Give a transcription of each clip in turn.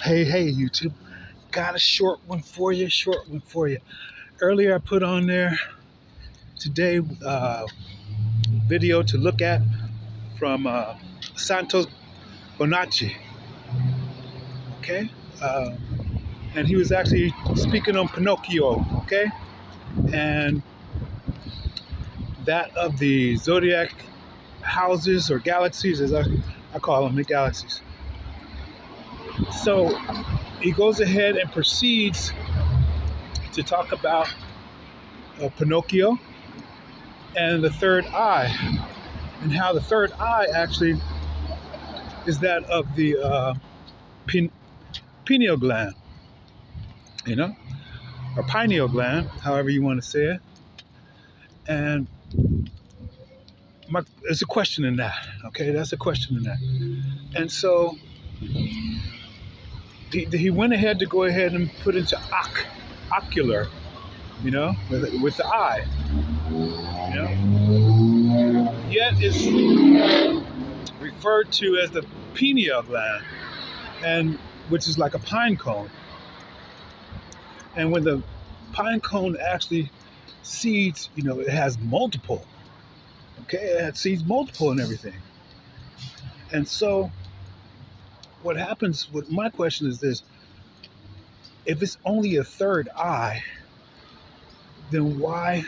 Hey, YouTube. Got a short one for you. Earlier I put on there today video to look at from Santos Bonacci, okay? Uh, and he was actually speaking on Pinocchio, okay? And that of the zodiac houses or galaxies, as I call them, the galaxies. So he goes ahead and proceeds to talk about Pinocchio and the third eye, and how the third eye actually is that of the pin- pineal gland, you know, or pineal gland, however you want to say it. And there's a question in that, okay? That's a question in that. And so he went ahead to go ahead and put into ocular, with the eye, you know. Yet it's referred to as the pineal gland, and which is like a pine cone. And when the pine cone actually seeds, it has multiple. Okay, it seeds multiple and everything. And so what happens with my question is this: if it's only a third eye, then why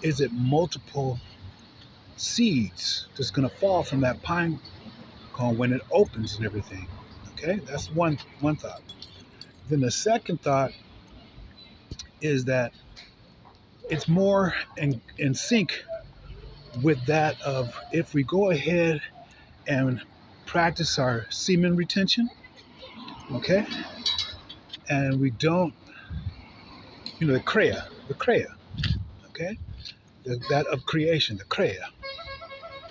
is it multiple seeds that's going to fall from that pine cone when it opens and everything? Okay, that's one thought. Then the second thought is that it's more in sync with that of if we go ahead and practice our semen retention, okay, and we don't, the krea, okay, that of creation, the krea,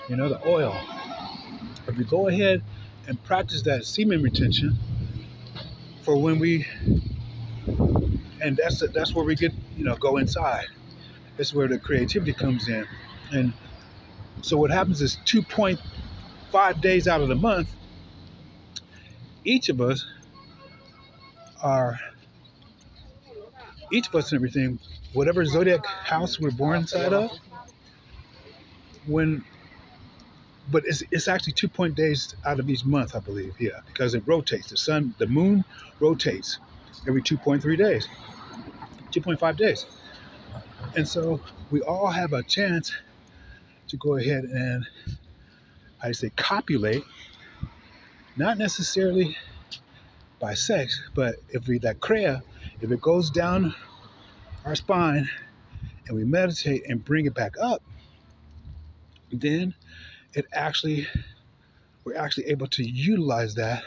the oil. If we go ahead and practice that semen retention for when we, and that's where we get, go inside. That's where the creativity comes in. And so what happens is 2.5 days out of the month, each of us and everything, whatever zodiac house we're born inside of, but it's actually 2 days out of each month, I believe, yeah, because it rotates. The moon rotates every 2.3 days, 2.5 days. And so we all have a chance to go ahead and, copulate, not necessarily by sex, but if it goes down our spine and we meditate and bring it back up, then we're actually able to utilize that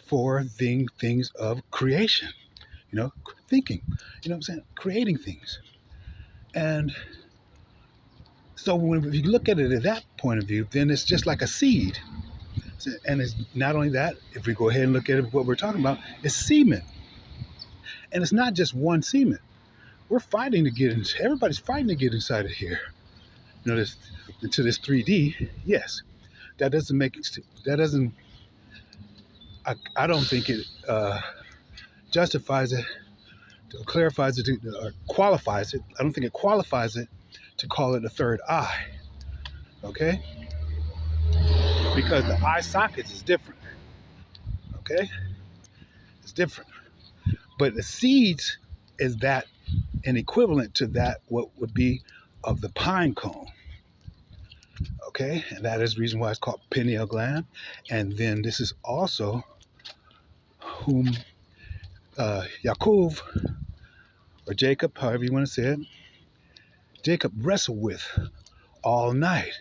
for things of creation, thinking, what I'm saying, creating things. And so if you look at it at that point of view, then it's just like a seed. And it's not only that, if we go ahead and look at it, what we're talking about is semen. And it's not just one semen. Everybody's fighting to get inside of here. This into this 3D. Yes, that doesn't. I don't think it justifies it, clarifies it, or qualifies it. I don't think it qualifies it to call it a third eye. Okay, because the eye sockets is different. Okay, it's different. But the seeds is that an equivalent to that what would be of the pine cone. Okay, and that is the reason why it's called pineal gland. And then this is also whom Yaakov, or Jacob, however you want to say it, Jacob wrestled with all night.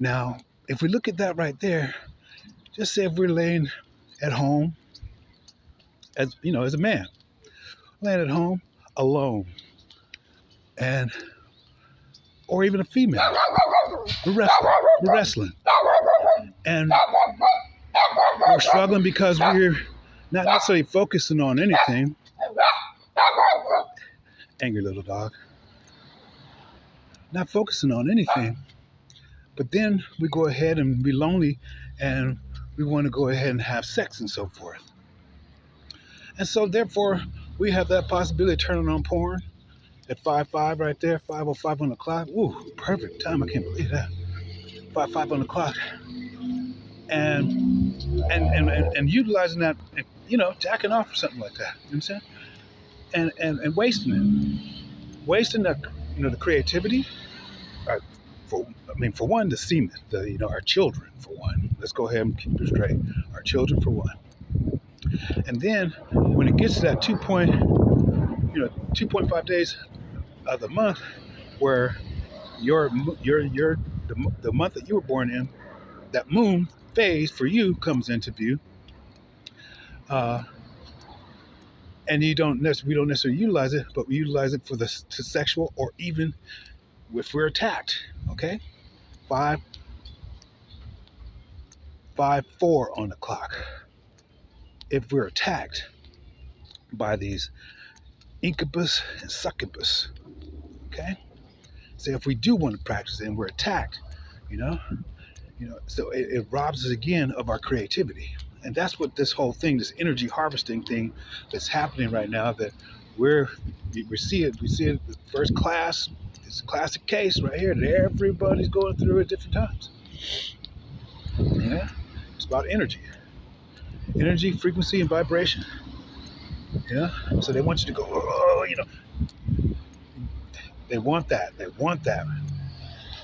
Now, if we look at that right there, just say if we're laying at home, as a man, laying at home alone, or even a female, we're wrestling, and we're struggling because we're not necessarily focusing on anything. Angry little dog. Not focusing on anything, but then we go ahead and be lonely, and we want to go ahead and have sex and so forth. And so therefore, we have that possibility of turning on porn at 5:05 right there, 5:05 on the clock. Ooh, perfect time. I can't believe that. 5:05 on the clock, and and utilizing that, jacking off or something like that. You know what I'm saying? And wasting it, wasting the creativity. Uh, for one, the semen, our children for one. Let's go ahead and keep it straight. Our children for one, and then when it gets to that 2.5 days of the month where the month that you were born in, that moon phase for you comes into view, uh, and we don't necessarily utilize it, but we utilize it for to sexual, or even if we're attacked. Okay, 5:04 on the clock. If we're attacked by these incubus and succubus, okay. So if we do want to practice it and we're attacked, you know, so it robs us again of our creativity. And that's what this whole thing, this energy harvesting thing that's happening right now, that we see it with first class. It's a classic case right here that everybody's going through at different times. Yeah, it's about energy, frequency, and vibration. So they want you to go, oh, they want that,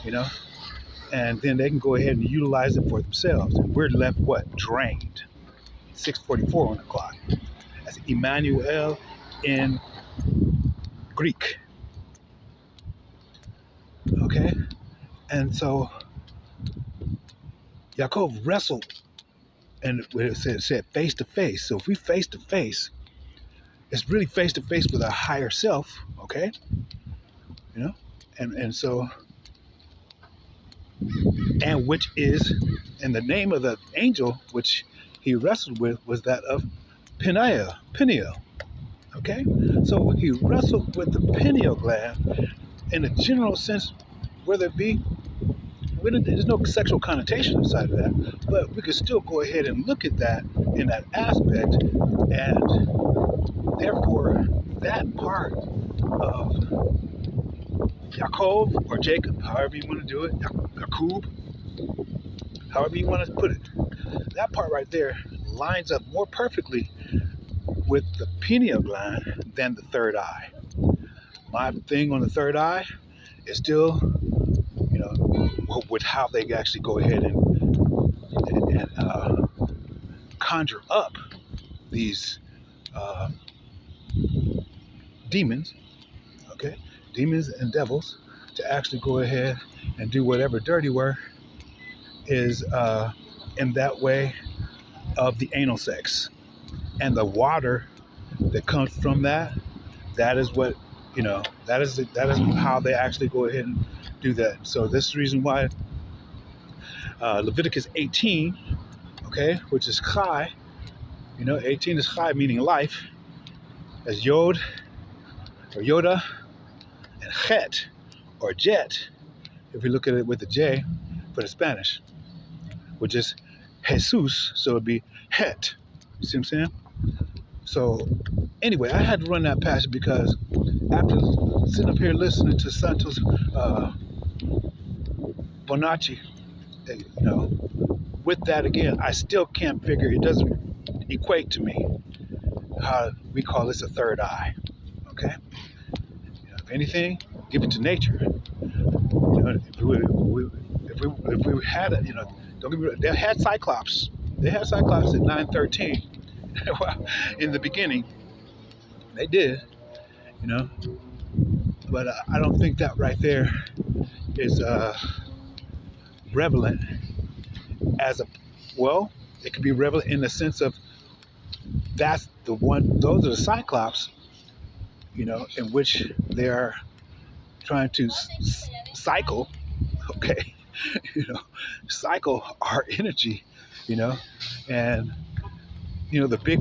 you know, and then they can go ahead and utilize it for themselves. And we're left what? Drained. 6:44 on the clock. That's Emmanuel in Greek. Okay? And so Yaakov wrestled, and it said face to face. So if we face to face, it's really face to face with our higher self, okay? And so, and which is, and the name of the angel which he wrestled with was that of Peniel. Okay? So he wrestled with the pineal gland in a general sense, whether it be, there's no sexual connotation inside of that, but we could still go ahead and look at that in that aspect, and therefore that part of Yaakov or Jacob, however you want to do it, Yakub, however you want to put it, that part right there lines up more perfectly with the pineal gland than the third eye. My thing on the third eye is still, with how they actually go ahead and conjure up these demons, okay, demons and devils, to actually go ahead and do whatever dirty work is in that way of the anal sex, and the water that comes from that. That is what that is how they actually go ahead and do that. So this is the reason why Leviticus 18, okay, which is Chai, 18 is Chai, meaning life, as Yod or Yoda, and Chet or Jet, if we look at it with the J for the Spanish, which is Jesus, so it'd be Het. You see what I'm saying? So anyway, I had to run that past because after sitting up here listening to Santos Bonacci, with that again, I still can't figure, it doesn't equate to me how we call this a third eye. Okay? If anything, give it to nature. If we had it, don't get me wrong, they had Cyclops. They had Cyclops at 9:13. Well, in the beginning, they did, but I don't think that right there is relevant as it could be relevant in the sense of that's the one, those are the Cyclops, in which they are trying to cycle, okay, cycle our energy, and the big,